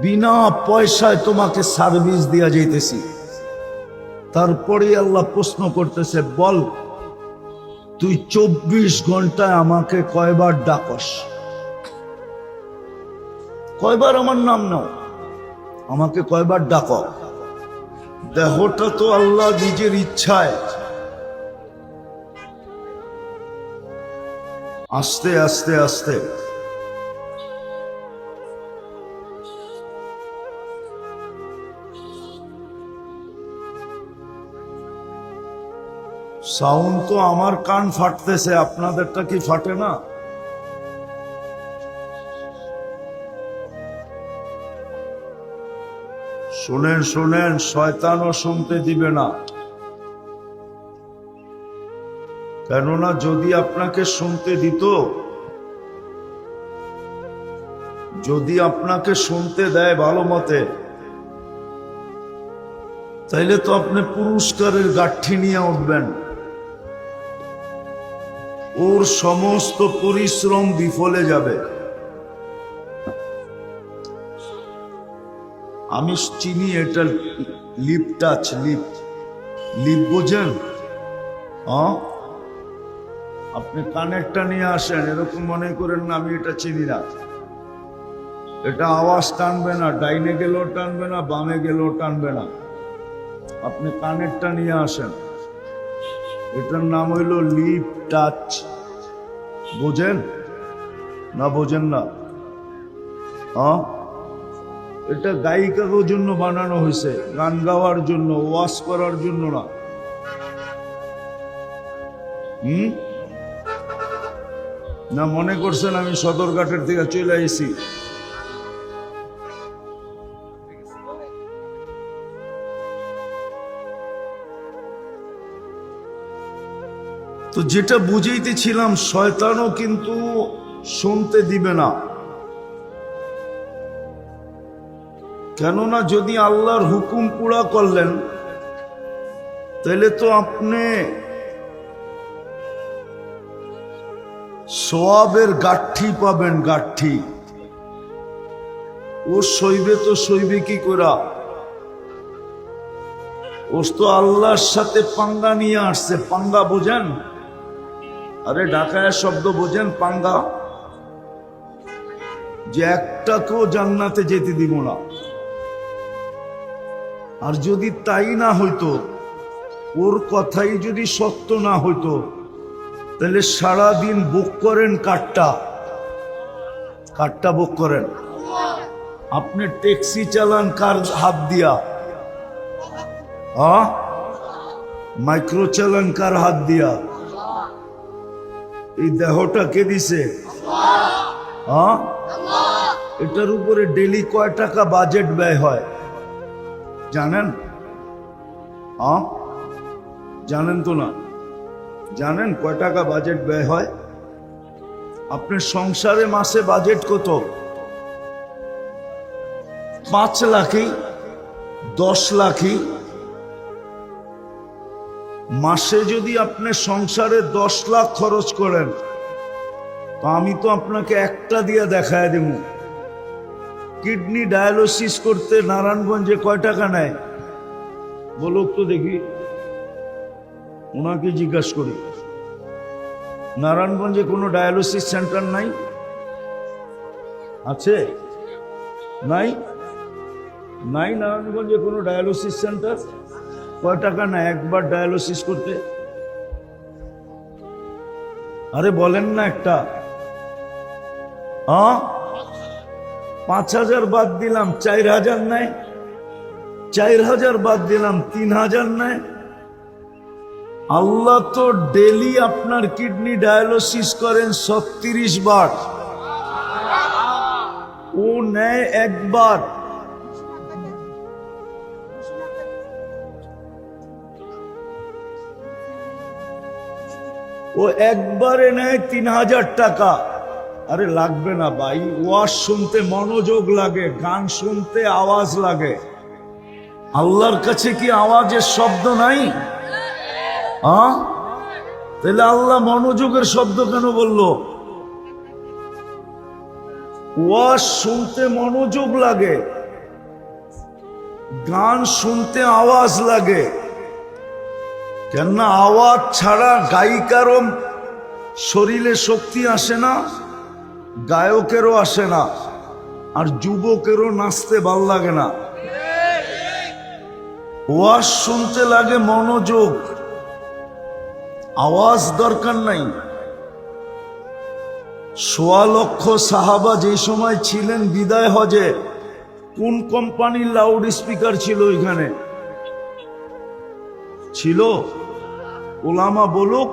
বিনা পয়সায় তোমাকে সার্ভিস দেয়া যাইতেছি। তারপরে আল্লাহ প্রশ্ন করতেছে, বল তুই 24 ঘন্টায় আমাকে কয়বার ডাকস? কয়বার আমার নাম নাও? আমাকে কয়বার ডাক? দেহটা তো আল্লাহ নিজের ইচ্ছায় আস্তে আস্তে আস্তে সাউন্ড তো আমার কান ফাটতেছে, আপনাদেরটা কি ফাটে না? শুনেন শুনেন, শয়তানও শুনতে দিবে না। কেননা যদি আপনাকে শুনতে দিত, যদি আপনাকে শুনতে দেয় ভালো মতে, তাইলে তো আপনি পুরস্কারের গাঠি নিয়ে উঠবেন, ওর সমস্ত পরিশ্রম বিফলে যাবে। আমি চিনি এটা লিপ টাচ, লিপ লিপ বোঝেন? আপনি কানেরটা নিয়ে আসেন, এরকম মনে করেন না আমি এটা চিনি না। এটা আওয়াজ টানবে না, ডাইনে গেলেও টানবে না, বামে গেলেও টানবে না। আপনি কানেরটা নিয়ে আসেন, এটার নাম হইল লিপ টাচ। বোঝেন না? বোঝেন না? এটা গায়িকার জন্য বানানো হয়েছে, গান গাওয়ার জন্য, ওয়াজ করার জন্য না। না মনে করছেন আমি সদরঘাটের থেকে চলে আইছি? তো যেটা বুঝাইতেছিলাম, শয়তানও কিন্তু শুনতে দিবে না। কেননা যদি আল্লাহর হুকুম পুরা করলেন, তাহলে তো আপনি সওয়াবের গাঠি পাবেন, গাঠি। ও সইবে তো সইবে কি করা? ও তো আল্লাহর সাথে পাঙ্গা নিয়ে আসছে। পাঙ্গা বোঝেন? আরে ঢাকায় শব্দ বোঝেন? পাঙ্গা, যে একটাকেও জান্নাতে যেতে দিব না। আর যদি তাই না হইতো, ওর কথাই যদি সত্য না হইতো, তাহলে সারাদিন বুক করেন কাঠটা, কাঠটা বুক করেন। আপনি ট্যাক্সি চালান কার হাত দিয়া? মাইক্রো চালান কার হাত দিয়া? এই দেহটা কে দিছে? এটার উপরে ডেলি কয় টাকা বাজেট ব্যয় হয় জানেন? জানেন তো না? জানেন কয় টাকা বাজেট ব্যয় হয়? আপনার সংসারে মাসে বাজেট কত? 5 লাখই, 10 লাখই। মাসে যদি আপনি সংসারে 10 লাখ খরচ করেন, তো আমি তো আপনাকে একটা দিয়ে দেখায় দেব। কিডনি ডায়ালিসিস করতে নারায়ণগঞ্জে কয় টাকা নেয় বলুক তো দেখি, ওনাকে জিজ্ঞাসা করি। নারায়ণগঞ্জে কোনো ডায়ালিসিস সেন্টার নাই? আছে? নাই? নাই নারায়ণগঞ্জে কোনো ডায়ালিসিস সেন্টার? কয় টাকা না একবার ডায়ালিসিস করতে? আরে বলেন না একটা। 5,000 বাদ দিলাম 4,000 নেয়, 4,000 বাদ দিলাম 3,000 নেয়। আল্লাহ তো ডেলি আপনার কিডনি ডায়ালিসিস করেন 36 বার, ও নেয় একবার। ও একবারে নেয় 3,000 টাকা। আরে লাগবে না ভাই, ওয়াজ শুনতে মনোযোগ লাগে, গান শুনতে আওয়াজ লাগে। আল্লাহর কাছে কি আওয়াজের শব্দ নাই? তাহলে আল্লাহ মনোযোগের শব্দ কেন বললো? ওয়াজ শুনতে মনোযোগ লাগে, গান শুনতে আওয়াজ লাগে। কেননা আওয়াজ ছাড়া গায়িকারও শরীরে শক্তি আসে না, গায়কেরও আসে না, আর যুবকেরও নাচতে ভাল লাগে না। ওয়াজ শুনতে লাগে মনোযোগ, আওয়াজ দরকার নাই। 1.25 লক্ষ সাহাবা যে সময় ছিলেন বিদায় হজে, কোন কোম্পানির লাউড স্পিকার ছিল? এখানে ছিল ওলামা বলুক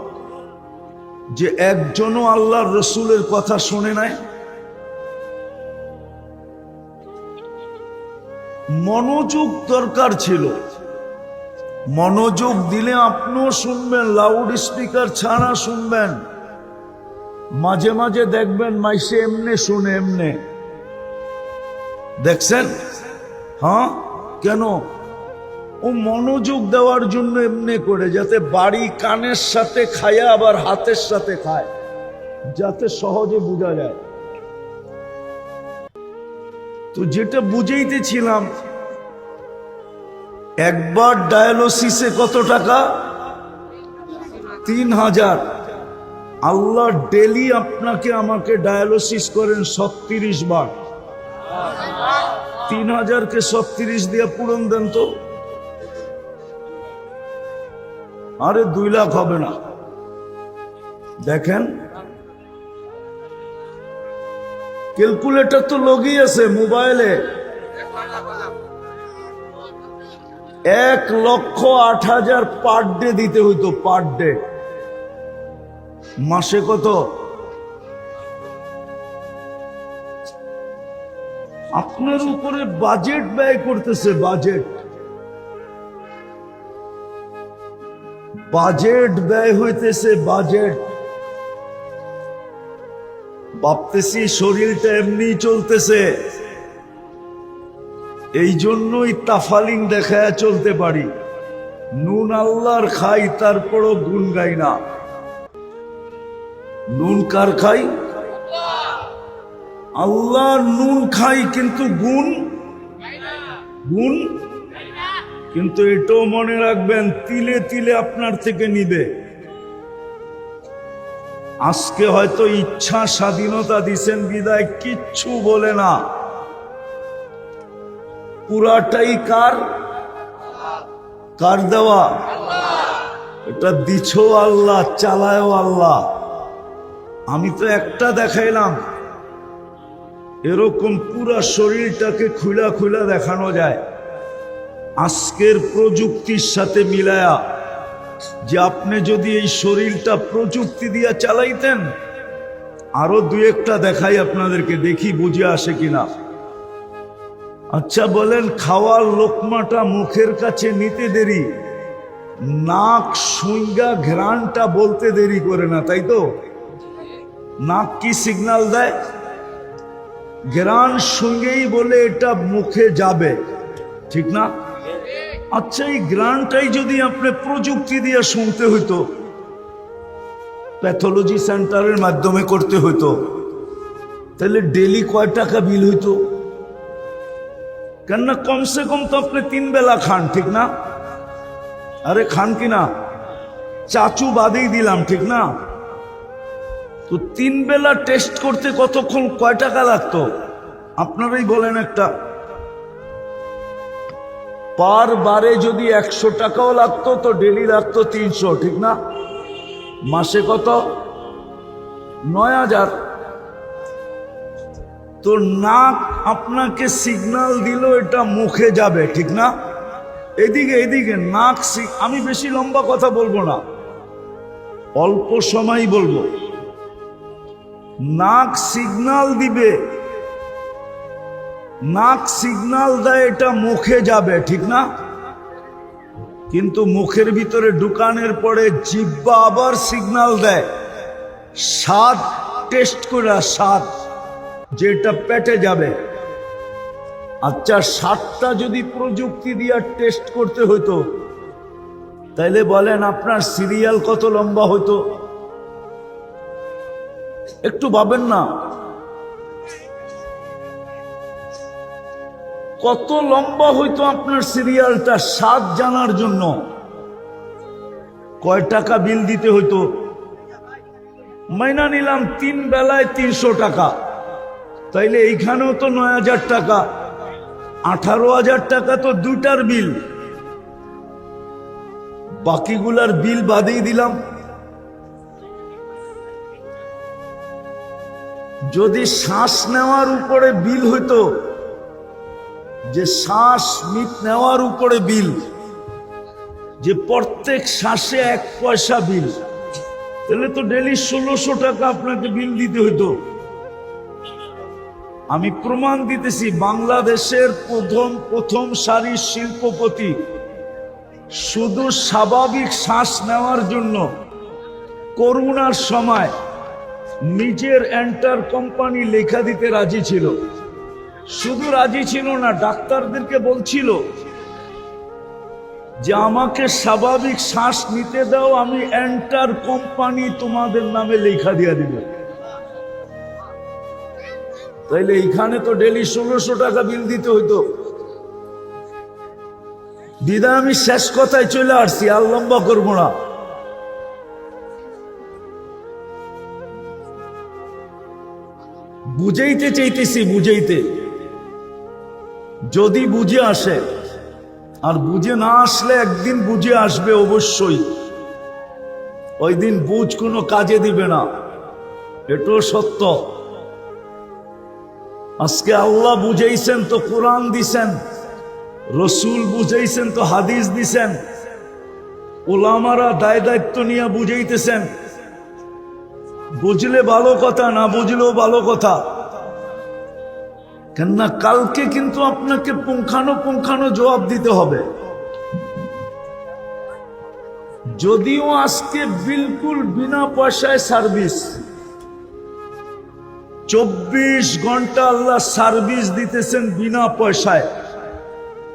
যে একজনও আল্লাহর রসুলের কথা শুনে নাই। মনোযোগ দরকার ছিল, মনোযোগ দিলে আপনিও শুনবেন, লাউড স্পিকার ছাড়া শুনবেন। মাঝে মাঝে দেখবেন মাইসে এমনে শুনে, এমনে দেখছেন? হ্যাঁ, কেন? ও মনোযোগ দেওয়ার জন্য এমনি করে, যাতে বাড়ি কানের সাথে খায় আবার হাতের সাথে খায়, যাতে সহজে বোঝা যায়। তো যেটা বুঝাইতেছিলাম, একবার ডায়ালিসিসে কত টাকা? 3000। আল্লাহ ডেলি আপনাকে আমাকে ডায়ালিসিস করেন 36 বার। 3000কে 36 দিয়ে পূরণ দেন তো। আরে 2 লাখ হবে না। দেখেন, ক্যালকুলেটর তো লগই আছে মোবাইলে। 1,08,000 পার ডে দিতে হইতো, পার ডে। মাসে কত? আপনার উপরে বাজেট ব্যয় করতেছে, বাজেট বাজেট ব্যয় হইতেছে, বাজেট। ভাবতেছি শরীরটা এমনি চলতেছে, এই জন্যই তাফালিং দেখায় চলতে পারি। নুন আল্লাহর খাই, তারপরও গুণ গাই না। নুন কার খাই? আল্লাহর নুন খাই, কিন্তু গুণ কিন্তু এটাও মনে রাখবেন, তিলে তিলে আপনার থেকে নিবে। আজকে হয়তো ইচ্ছা স্বাধীনতা দিছেন বিদায় কিচ্ছু বলে না, পুরাটাই কার? কার দেওয়া? এটা দিছো আল্লাহ, চালায়ও আল্লাহ। আমি তো একটা দেখাইলাম, এরকম পুরা শরীরটাকে খুলা খুলা দেখানো যায় আজকের প্রযুক্তির সাথে মিলায়া। যে আপনি যদি এই শরীরটা প্রযুক্তি দিয়া চালাইতেন, আরো 2-1টা দেখাই আপনাদেরকে, দেখি বুঝে আসে কিনা। আচ্ছা বলেন, খাওয়ার লোকমাটা মুখের কাছে নিতে দেরি, নাক সুইঙ্গা ঘ্রাণটা বলতে দেরি করে না, তাই তো? নাক কি সিগন্যাল দেয়? ঘ্রাণ সঙ্গেই বলে এটা মুখে যাবে, ঠিক না? আচ্ছা, এই ঘ্রাণটাই যদি আপনি প্রযুক্তি দিয়ে শুনতে হইতো, প্যাথোলজি সেন্টারের মাধ্যমে করতে হইতো, তাহলে ডেলি কয় টাকা বিল হইতো? কেননা কমসে কম তো আপনি 3 বেলা খান, ঠিক না? আরে খান কিনা? চাচু বাদেই দিলাম, ঠিক না? তো 3 বেলা টেস্ট করতে কতক্ষণ, কয় টাকা লাগতো? আপনারাই বলেন একটা। পার বারে যদি 100 টাকাও লাগতো, তো ডেলি লাগতো 300, ঠিক না? মাসে কত? 9000। তো নাক আপনাকে সিগন্যাল দিল এটা মুখে যাবে, ঠিক না? এদিকে নাক, আমি বেশি লম্বা কথা বলবো না, অল্প সময় বলবো। নাক সিগন্যাল দিবে, নাক সিগন্যাল দেয় এটা মুখে যাবে, ঠিক না? কিন্তু মুখের ভিতরে ঢুকানোর পরে জিহ্বা আবার সিগন্যাল দেয়, স্বাদ টেস্ট করে, স্বাদ যেটা পেটে যাবে। আচ্ছা, স্বাদটা যদি প্রযুক্তি দিয়ে টেস্ট করতে হতো, তাইলে বলেন আপনার সিরিয়াল কত লম্বা হতো? একটু ভাবেন না, কত লম্বা হইতো আপনার সিরিয়ালটা স্বাদ জানার জন্য। কয় টাকা বিল দিতে হইতো? মাইনা নিলাম 3 বেলায় 300 টাকা, তাইলে এইখানেও তো 9000 টাকা, 18,000 টাকা তো 2টার বিল। বাকিগুলার বিল বাদেই দিলাম। যদি শ্বাস নেওয়ার উপরে বিল হইতো, যে শ্বাস নেওয়ার উপরে বিল, যে প্রত্যেক শ্বাসে 1 পয়সা বিল, তাহলে তো ডেলি 1600 টাকা আপনাকে বিল দিতে হইতো। আমি প্রমাণ দিতেছি, বাংলাদেশের প্রথম সারির শিল্পপতি শুধু স্বাভাবিক শ্বাস নেওয়ার জন্য করোনার সময় নিজের এন্টার কোম্পানি লেখা দিতে রাজি ছিল। শুধু রাজি ছিল না, ডাক্তারদেরকে বলছিল যে আমাকে স্বাভাবিক শ্বাস নিতে দাও, আমি এন্টার কোম্পানি তোমাদের নামে লেখা দিয়ে দিব। তাইলে এইখানে তো ডেলি 1600 টাকা বিল দিতে হইতো। বিদায় আমি শেষ কথায় চলে আসছি, আর লম্বা করবো না। বুঝাইতে চাইতেছি, বুঝাইতে যদি বুঝে আসে, আর বুঝে না আসলে একদিন বুঝে আসবে অবশ্যই। ওই দিন বুঝ কোনো কাজে দিবে না, এটাও সত্য। আজকে আল্লাহ বুঝাইছেন তো কোরআন দিছেন, রসুল বুঝাইছেন তো হাদিস দিছেন, ওলামারা দায় দায়িত্ব নিয়ে বুঝাইতেছেন। বুঝলে ভালো কথা, না বুঝলেও ভালো কথা। কেননা কালকে কিন্তু আপনাকে পুঙ্খানো জবাব দিতে হবে। যদিও আজকে বিলকুল বিনা পয়সায় সার্ভিস, 24 ঘন্টা আল্লাহ সার্ভিস দিতেছেন বিনা পয়সায়,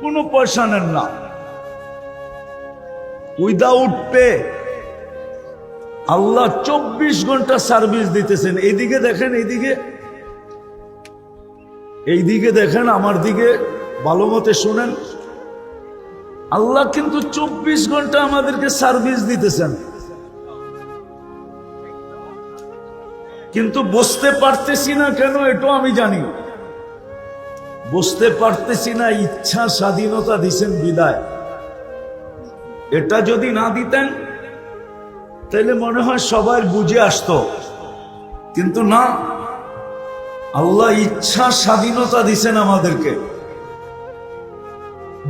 কোনো পয়সা নেন না, উইদাউট পে। আল্লাহ 24 ঘন্টা সার্ভিস দিতেছেন। এইদিকে দেখেন, এইদিকে দেখেন, আমার দিকে ভালো মতে শুনেন। আল্লাহ কিন্তু 24 ঘন্টা আমাদেরকে সার্ভিস দিতেছেন, কিন্তু বুঝতে পারতেছি না কেন, এটাও আমি জানি। বুঝতে পারতেছি না, ইচ্ছা স্বাধীনতা দিছেন বিদায়। এটা যদি না দিতেন তাহলে মনে হয় সবাই বুঝে আসতো, কিন্তু না, আল্লাহ ইচ্ছা স্বাধীনতা দিছেন আমাদেরকে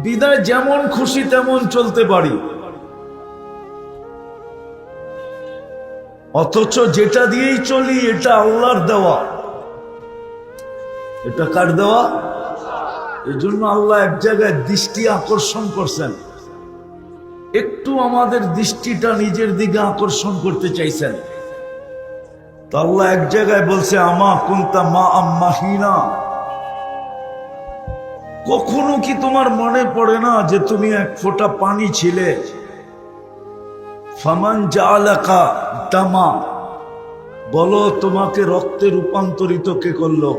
বিদায়, যেমন খুশি তেমন চলতে পারি। অথচ যেটা দিয়েই চলি এটা আল্লাহর দেওয়া। এটা কার দেওয়া? এই জন্য আল্লাহ এক জায়গায় দৃষ্টি আকর্ষণ করছেন, একটু আমাদের দৃষ্টিটা নিজের দিকে আকর্ষণ করতে চাইছেন। তো আল্লাহ এক জায়গায় বলছে, আমা কুনতা মা আম্মাহিনা, কখনো কি তোমার মনে পড়ে না যে তুমি এক ফোঁটা পানি ছিলে? ফামান জাআলাকা দামা, বলো তোমাকে রক্তে রূপান্তরিত কে করলো?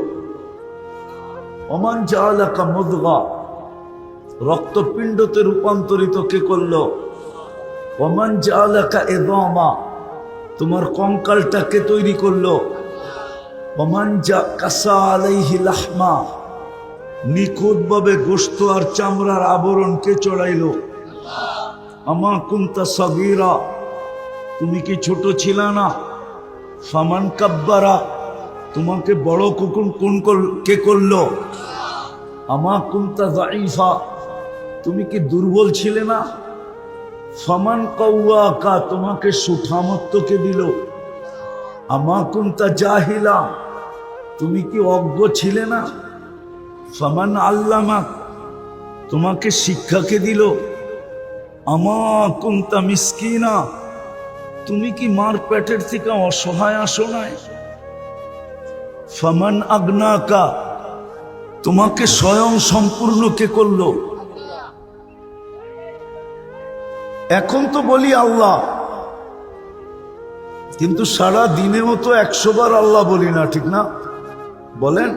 ওমান জাআলাকা মুদগা, রক্তপিণ্ডতে রূপান্তরিত কে করলো? ওমান জাআলাকা ইযামা, তোমার কঙ্কালটাকে তৈরি করলো? ওমান কাসা আলাইহি লাহমা, নিখুঁতভাবে গোশত আর চামড়ার আবরণ কে চড়াইল? আমা কুনতা সগীরা, তুমি কি ছোট ছিল না? ফামান কাব্বারা, তোমাকে বড় কে করলো? আমা কুনতা যায়ীফা, তুমি কি দুর্বল ছিলে না? ফামান কাওয়াকা, তোমাকে সুঠামত্ব কে দিল? আমা কুনতা জাহিলা, তুমি কি অজ্ঞ ছিলে না? ফামান আল্লামাক, তোমাকে শিক্ষাকে দিল? আমা কুনতা মিসকিনা, তুমি কি মার পেটের থেকে অসহায় আসো নাই? ফামান আগনাকা, তোমাকে স্বয়ং সম্পূর্ণ কে করলো? এখন তো বলি আল্লাহ, কিন্তু সারা দিনেও তো 100 বার আল্লাহ বলি না, ঠিক না? বলেন।